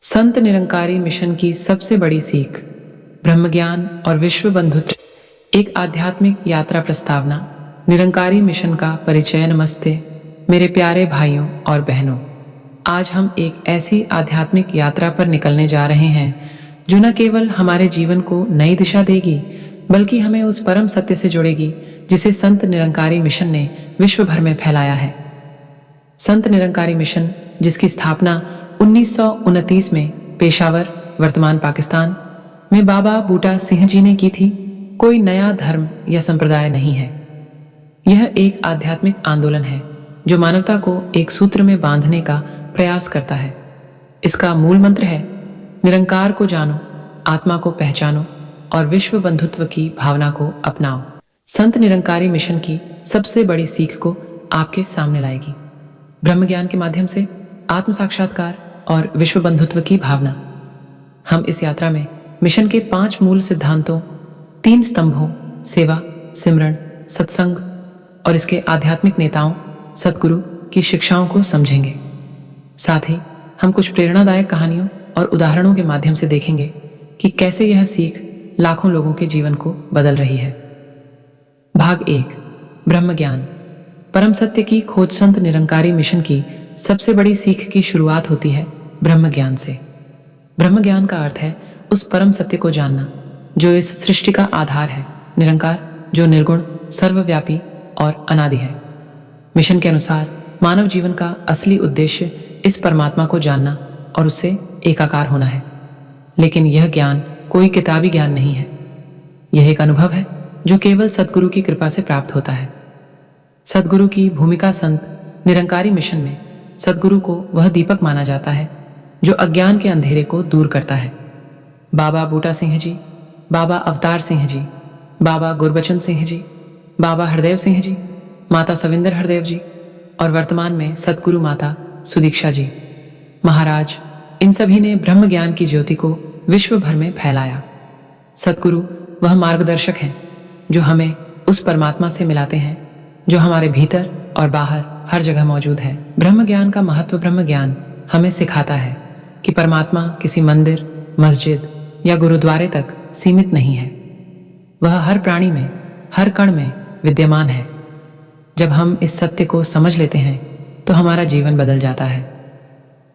Sant Nirankari mission की सबसे बड़ी सीख, ब्रह्मज्ञान और विश्व बंधुत्व। एक आध्यात्मिक यात्रा प्रस्तावना। निरंकारी मिशन का परिचय। नमस्ते मेरे प्यारे भाइयों और बहनों, आज हम एक ऐसी आध्यात्मिक यात्रा पर निकलने जा रहे हैं जो न केवल हमारे जीवन को नई दिशा देगी, बल्कि हमें उस परम सत्य से जोड़ेगी जिसे संत निरंकारी मिशन ने विश्व भर में फैलाया है। संत निरंकारी मिशन, जिसकी स्थापना 1929 में पेशावर, वर्तमान पाकिस्तान में बाबा बूटा सिंह जी ने की थी, कोई नया धर्म या संप्रदाय नहीं है। यह एक आध्यात्मिक आंदोलन है जो मानवता को एक सूत्र में बांधने का प्रयास करता है। इसका मूल मंत्र है, निरंकार को जानो, आत्मा को पहचानो और विश्व बंधुत्व की भावना को अपनाओ। संत निरंकारी मिशन की सबसे बड़ी सीख को आपके सामने लाएगी। ब्रह्मज्ञान के माध्यम से आत्म साक्षात्कार और विश्व बंधुत्व की भावना। हम इस यात्रा में मिशन के 5 मूल सिद्धांतों, 3 स्तंभों, सेवा, सिमरण, सत्संग और इसके आध्यात्मिक नेताओं सद्गुरु की शिक्षाओं को समझेंगे। साथ ही हम कुछ प्रेरणादायक कहानियों और उदाहरणों के माध्यम से देखेंगे कि कैसे यह सीख लाखों लोगों के जीवन को बदल रही है। भाग 1, ब्रह्मज्ञान। परम सत्य की खोज। संत निरंकारी मिशन की सबसे बड़ी सीख की शुरुआत होती है ब्रह्मज्ञान से। ब्रह्मज्ञान का अर्थ है उस परम सत्य को जानना जो इस सृष्टि का आधार है, निरंकार, जो निर्गुण, सर्वव्यापी और अनादि है। मिशन के अनुसार मानव जीवन का असली उद्देश्य इस परमात्मा को जानना और उससे एकाकार होना है। लेकिन यह ज्ञान कोई किताबी ज्ञान नहीं है। यह एक अनुभव है जो केवल सद्गुरु की कृपा से प्राप्त होता है। सद्गुरु की भूमिका। संत निरंकारी मिशन में सद्गुरु को वह दीपक माना जाता है जो अज्ञान के अंधेरे को दूर करता है। बाबा बूटा सिंह जी, बाबा अवतार सिंह जी, बाबा गुरबचन सिंह जी, बाबा हरदेव सिंह जी, माता सविंदर हरदेव जी और वर्तमान में सद्गुरु माता सुदीक्षा जी महाराज, इन सभी ने ब्रह्म ज्ञान की ज्योति को विश्व भर में फैलाया। सद्गुरु वह मार्गदर्शक हैं जो हमें उस परमात्मा से मिलाते हैं जो हमारे भीतर और बाहर हर जगह मौजूद है। ब्रह्म ज्ञान का महत्व। ब्रह्म ज्ञान हमें सिखाता है कि परमात्मा किसी मंदिर, मस्जिद या गुरुद्वारे तक सीमित नहीं है। वह हर प्राणी में, हर कण में विद्यमान है। जब हम इस सत्य को समझ लेते हैं तो हमारा जीवन बदल जाता है।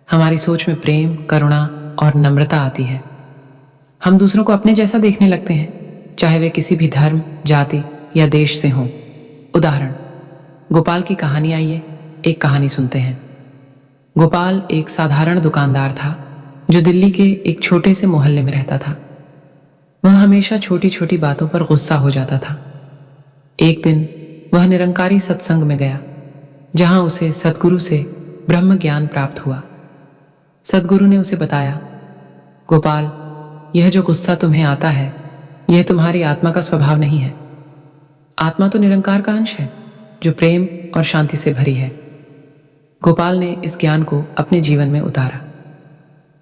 हमारी सोच में प्रेम, करुणा और नम्रता आती है। हम दूसरों को अपने जैसा देखने लगते हैं, चाहे वे किसी भी धर्म, जाति या देश से हों। उदाहरण, गोपाल की कहानी। आइए एक कहानी सुनते हैं। गोपाल एक साधारण दुकानदार था जो दिल्ली के एक छोटे से मोहल्ले में रहता था। वह हमेशा छोटी छोटी बातों पर गुस्सा हो जाता था। एक दिन वह निरंकारी सत्संग में गया जहां उसे सद्गुरु से ब्रह्म ज्ञान प्राप्त हुआ। सद्गुरु ने उसे बताया, गोपाल, यह जो गुस्सा तुम्हें आता है यह तुम्हारी आत्मा का स्वभाव नहीं है। आत्मा तो निरंकार का अंश है जो प्रेम और शांति से भरी है। गोपाल ने इस ज्ञान को अपने जीवन में उतारा।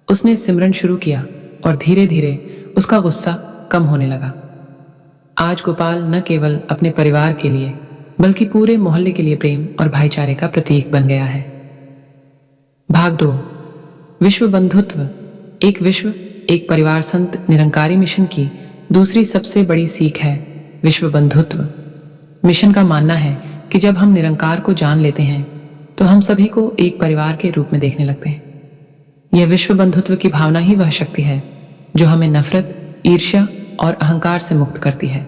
उसने सिमरन शुरू किया और धीरे धीरे उसका गुस्सा कम होने लगा। आज गोपाल न केवल अपने परिवार के लिए बल्कि पूरे मोहल्ले के लिए प्रेम और भाईचारे का प्रतीक बन गया है। भाग 2, विश्व बंधुत्व। एक विश्व, एक परिवार। संत निरंकारी मिशन की दूसरी सबसे बड़ी सीख है विश्व बंधुत्व। मिशन का मानना है कि जब हम निरंकार को जान लेते हैं तो हम सभी को एक परिवार के रूप में देखने लगते हैं। यह विश्व बंधुत्व की भावना ही वह शक्ति है जो हमें नफरत, ईर्ष्या और अहंकार से मुक्त करती है।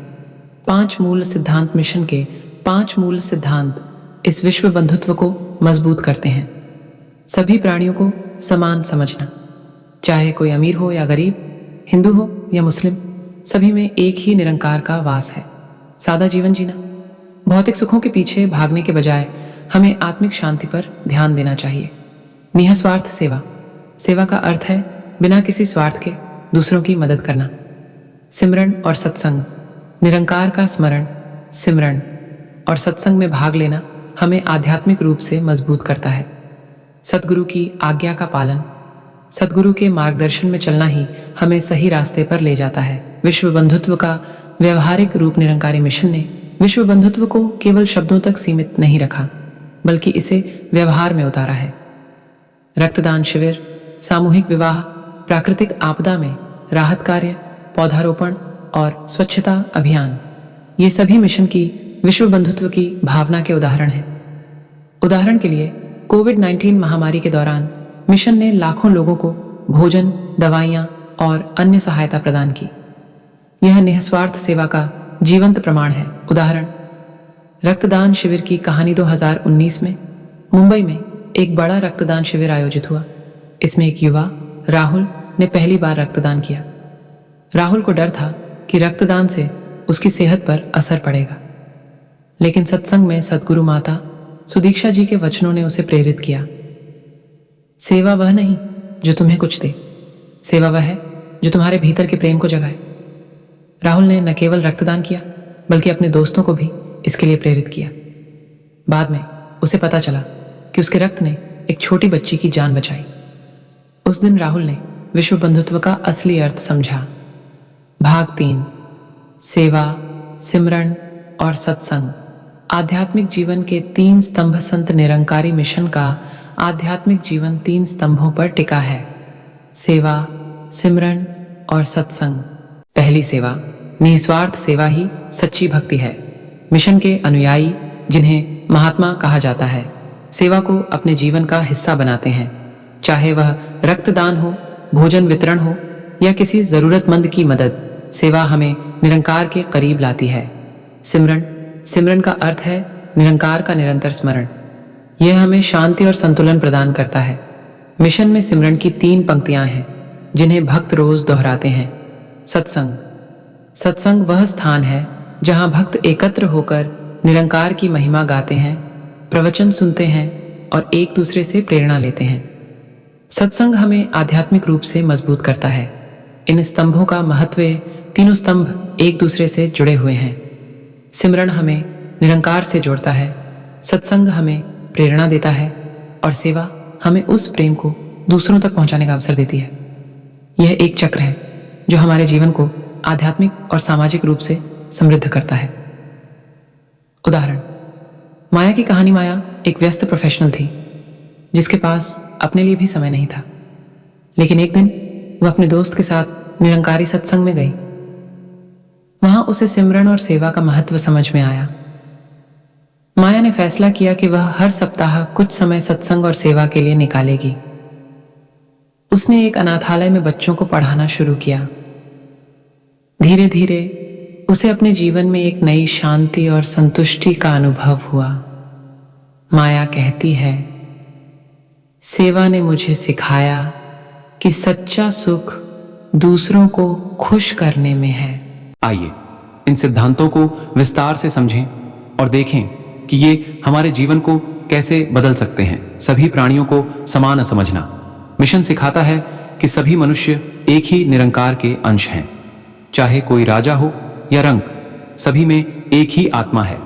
5 मूल सिद्धांत। मिशन के 5 मूल सिद्धांत इस विश्व बंधुत्व को मजबूत करते हैं। सभी प्राणियों को समान समझना, चाहे कोई अमीर हो या गरीब, हिंदू हो या मुस्लिम, सभी में एक ही निरंकार का वास है। सादा जीवन जीना। भौतिक सुखों के पीछे भागने के बजाय हमें आत्मिक शांति पर ध्यान देना चाहिए। निःस्वार्थ सेवा। सेवा का अर्थ है बिना किसी स्वार्थ के दूसरों की मदद करना। सिमरण और सत्संग। निरंकार का स्मरण, सिमरण और सत्संग में भाग लेना हमें आध्यात्मिक रूप से मजबूत करता है। सद्गुरु की आज्ञा का पालन। सद्गुरु के मार्गदर्शन में चलना ही हमें सही रास्ते पर ले जाता है। विश्व बंधुत्व का व्यवहारिक रूप। निरंकारी मिशन ने विश्व बंधुत्व को केवल शब्दों तक सीमित नहीं रखा, बल्कि इसे व्यवहार में उतारा है। रक्तदान शिविर, सामूहिक विवाह, प्राकृतिक आपदा में राहत कार्य, पौधारोपण और स्वच्छता अभियान, ये सभी मिशन की विश्व बंधुत्व की भावना के उदाहरण हैं। उदाहरण के लिए कोविड-19 महामारी के दौरान मिशन ने लाखों लोगों को भोजन, दवाइयां और अन्य सहायता प्रदान की। यह निस्वार्थ सेवा का जीवंत प्रमाण है। उदाहरण, रक्तदान शिविर की कहानी 2019 में मुंबई में एक बड़ा रक्तदान शिविर आयोजित हुआ। इसमें एक युवा राहुल ने पहली बार रक्तदान किया। राहुल को डर था कि रक्तदान से उसकी सेहत पर असर पड़ेगा, लेकिन सत्संग में सद्गुरु माता सुदीक्षा जी के वचनों ने उसे प्रेरित किया। सेवा वह नहीं जो तुम्हें कुछ दे, सेवा वह है जो तुम्हारे भीतर के प्रेम को जगाए। राहुल ने न केवल रक्तदान किया बल्कि अपने दोस्तों को भी इसके लिए प्रेरित किया। बाद में उसे पता चला कि उसके रक्त ने एक छोटी बच्ची की जान बचाई। उस दिन राहुल ने विश्व बंधुत्व का असली अर्थ समझा। भाग 3, सेवा, सिमरन और सत्संग। आध्यात्मिक जीवन के 3 स्तंभ। संत निरंकारी मिशन का आध्यात्मिक जीवन 3 स्तंभों पर टिका है: सेवा, सिमरन और सत्संग। पहली सेवा, निस्वार्थ सेवा ही सच्ची भक्ति है। मिशन के अनुयायी, जिन्हें महात्मा कहा जाता है, सेवा को अपने जीवन का हिस्सा बनाते हैं, चाहे वह रक्तदान हो, भोजन वितरण हो या किसी जरूरतमंद की मदद। सेवा हमें निरंकार के करीब लाती है। सिमरन का अर्थ है निरंकार का निरंतर स्मरण। यह हमें शांति और संतुलन प्रदान करता है। मिशन में सिमरन की 3 पंक्तियां हैं जिन्हें भक्त रोज दोहराते हैं। सत्संग वह स्थान है जहां भक्त एकत्र होकर निरंकार की महिमा गाते हैं, प्रवचन सुनते हैं और एक दूसरे से प्रेरणा लेते हैं। सत्संग हमें आध्यात्मिक रूप से मजबूत करता है। इन स्तंभों का महत्व, तीनों स्तंभ एक दूसरे से जुड़े हुए हैं। सिमरन हमें निरंकार से जोड़ता है, सत्संग हमें प्रेरणा देता है और सेवा हमें उस प्रेम को दूसरों तक पहुंचाने का अवसर देती है। यह एक चक्र है जो हमारे जीवन को आध्यात्मिक और सामाजिक रूप से समृद्ध करता है। उदाहरण, माया की कहानी। माया एक व्यस्त प्रोफेशनल थी जिसके पास अपने लिए भी समय नहीं था, लेकिन एक दिन वह अपने दोस्त के साथ निरंकारी सत्संग में गई। वहां उसे सिमरन और सेवा का महत्व समझ में आया। माया ने फैसला किया कि वह हर सप्ताह कुछ समय सत्संग और सेवा के लिए निकालेगी। उसने एक अनाथालय में बच्चों को पढ़ाना शुरू किया। धीरे धीरे उसे अपने जीवन में एक नई शांति और संतुष्टि का अनुभव हुआ। माया कहती है, सेवा ने मुझे सिखाया कि सच्चा सुख दूसरों को खुश करने में है। आइए इन सिद्धांतों को विस्तार से समझें और देखें कि ये हमारे जीवन को कैसे बदल सकते हैं। सभी प्राणियों को समान समझना। मिशन सिखाता है कि सभी मनुष्य एक ही निरंकार के अंश हैं। चाहे कोई राजा हो या रंक, सभी में एक ही आत्मा है।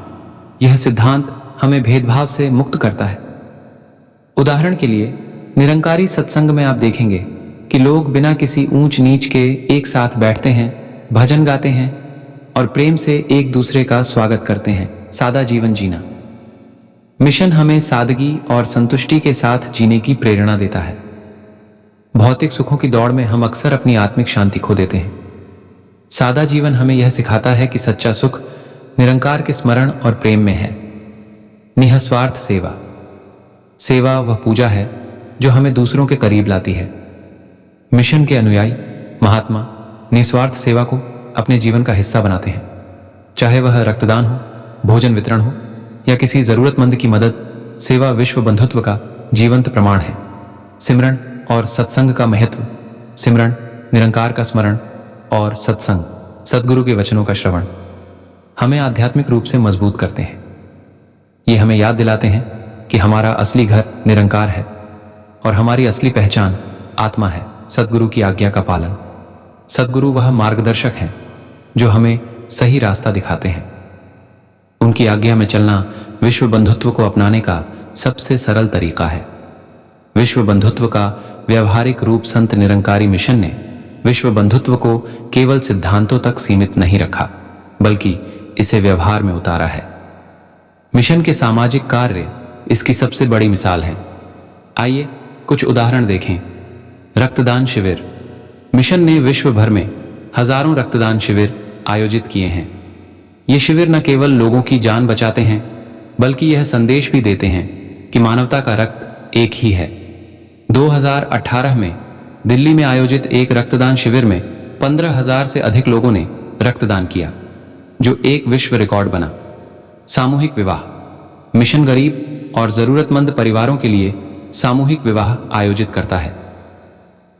यह सिद्धांत हमें भेदभाव से मुक्त करता है। उदाहरण के लिए, निरंकारी सत्संग में आप देखेंगे कि लोग बिना किसी ऊंच नीच के एक साथ बैठते हैं, भजन गाते हैं और प्रेम से एक दूसरे का स्वागत करते हैं। सादा जीवन जीना। मिशन हमें सादगी और संतुष्टि के साथ जीने की प्रेरणा देता है। भौतिक सुखों की दौड़ में हम अक्सर अपनी आत्मिक शांति खो देते हैं। सादा जीवन हमें यह सिखाता है कि सच्चा सुख निरंकार के स्मरण और प्रेम में है। निस्वार्थ सेवा। सेवा वह पूजा है जो हमें दूसरों के करीब लाती है। मिशन के अनुयायी, महात्मा, निस्वार्थ सेवा को अपने जीवन का हिस्सा बनाते हैं। चाहे वह रक्तदान हो, भोजन वितरण हो या किसी जरूरतमंद की मदद। सेवा विश्व बंधुत्व का जीवंत प्रमाण है। सिमरन और सत्संग का महत्व। सिमरन निरंकार का स्मरण और सत्संग सद्गुरु के वचनों का श्रवण हमें आध्यात्मिक रूप से मजबूत करते हैं। ये हमें याद दिलाते हैं कि हमारा असली घर निरंकार है और हमारी असली पहचान आत्मा है। सद्गुरु की आज्ञा का पालन। सद्गुरु वह मार्गदर्शक हैं जो हमें सही रास्ता दिखाते हैं। उनकी आज्ञा में चलना विश्व बंधुत्व को अपनाने का सबसे सरल तरीका है। विश्व बंधुत्व का व्यवहारिक रूप। संत निरंकारी मिशन ने विश्व बंधुत्व को केवल सिद्धांतों तक सीमित नहीं रखा, बल्कि इसे व्यवहार में उतारा है। मिशन के सामाजिक कार्य इसकी सबसे बड़ी मिसाल है। आइए कुछ उदाहरण देखें। रक्तदान शिविर। मिशन ने विश्व भर में हजारों रक्तदान शिविर आयोजित किए हैं। ये शिविर न केवल लोगों की जान बचाते हैं, बल्कि यह संदेश भी देते हैं कि मानवता का रक्त एक ही है। 2018 में दिल्ली में आयोजित एक रक्तदान शिविर में 15,000 से अधिक लोगों ने रक्तदान किया, जो एक विश्व रिकॉर्ड बना। सामूहिक विवाह मिशन गरीब और जरूरतमंद परिवारों के लिए सामूहिक विवाह आयोजित करता है।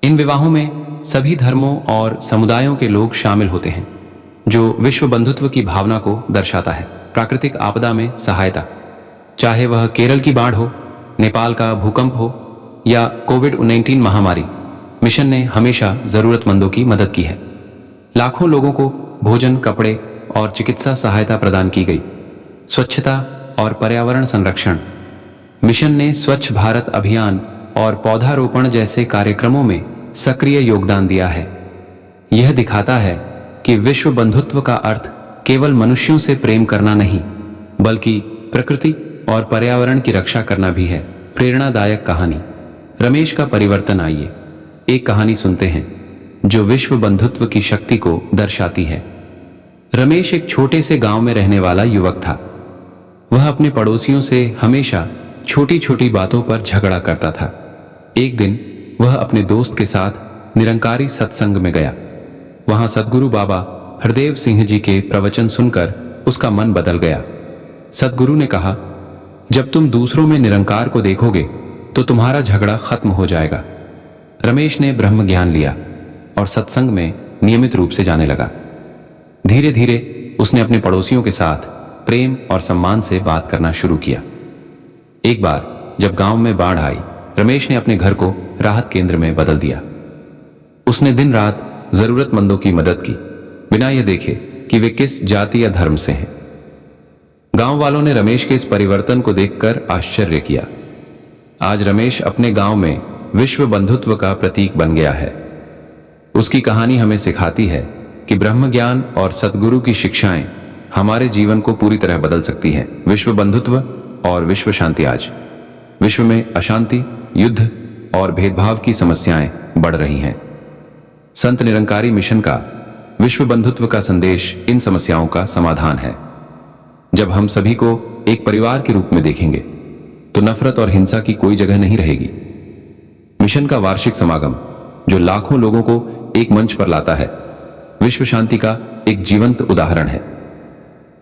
इन विवाहों में सभी धर्मों और समुदायों के लोग शामिल होते हैं, जो विश्व बंधुत्व की भावना को दर्शाता है। प्राकृतिक आपदा में सहायता, चाहे वह केरल की बाढ़ हो, नेपाल का भूकंप हो या कोविड-19 महामारी, मिशन ने हमेशा जरूरतमंदों की मदद की है। लाखों लोगों को भोजन, कपड़े और चिकित्सा सहायता प्रदान की गई। स्वच्छता और पर्यावरण संरक्षण मिशन ने स्वच्छ भारत अभियान और पौधारोपण जैसे कार्यक्रमों में सक्रिय योगदान दिया है। यह दिखाता है कि विश्व बंधुत्व का अर्थ केवल मनुष्यों से प्रेम करना नहीं, बल्कि प्रकृति और पर्यावरण की रक्षा करना भी है। प्रेरणादायक कहानी रमेश का परिवर्तन। आइए एक कहानी सुनते हैं जो विश्व बंधुत्व की शक्ति को दर्शाती है। रमेश एक छोटे से गांव में रहने वाला युवक था। वह अपने पड़ोसियों से हमेशा छोटी छोटी बातों पर झगड़ा करता था। एक दिन वह अपने दोस्त के साथ निरंकारी सत्संग में गया। वहां सद्गुरु बाबा हरदेव सिंह जी के प्रवचन सुनकर उसका मन बदल गया। सद्गुरु ने कहा, जब तुम दूसरों में निरंकार को देखोगे तो तुम्हारा झगड़ा खत्म हो जाएगा। रमेश ने ब्रह्म ज्ञान लिया और सत्संग में नियमित रूप से जाने लगा। धीरे धीरे उसने अपने पड़ोसियों के साथ प्रेम और सम्मान से बात करना शुरू किया। एक बार जब गांव में बाढ़ आई, रमेश ने अपने घर को राहत केंद्र में बदल दिया। उसने दिन रात जरूरतमंदों की मदद की, बिना यह देखे कि वे किस जाति या धर्म से हैं। गांव वालों ने रमेश के इस परिवर्तन को देखकर आश्चर्य किया। आज रमेश अपने गांव में विश्व बंधुत्व का प्रतीक बन गया है। उसकी कहानी हमें सिखाती है कि ब्रह्म ज्ञान और सद्गुरु की शिक्षाएं हमारे जीवन को पूरी तरह बदल सकती हैं। विश्व बंधुत्व और विश्व शांति। आज विश्व में अशांति, युद्ध और भेदभाव की समस्याएं बढ़ रही हैं। संत निरंकारी मिशन का विश्व बंधुत्व का संदेश इन समस्याओं का समाधान है। जब हम सभी को एक परिवार के रूप में देखेंगे तो नफरत और हिंसा की कोई जगह नहीं रहेगी। मिशन का वार्षिक समागम, जो लाखों लोगों को एक मंच पर लाता है, विश्व शांति का एक जीवंत उदाहरण है।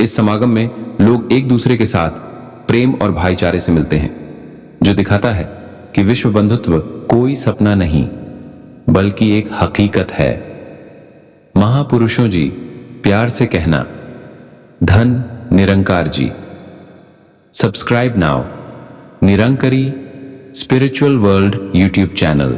इस समागम में लोग एक दूसरे के साथ प्रेम और भाईचारे से मिलते हैं, जो दिखाता है कि विश्व बंधुत्व कोई सपना नहीं, बल्कि एक हकीकत है। महापुरुषों जी, प्यार से कहना, धन Nirankar ji. Subscribe now Nirankari spiritual world YouTube channel.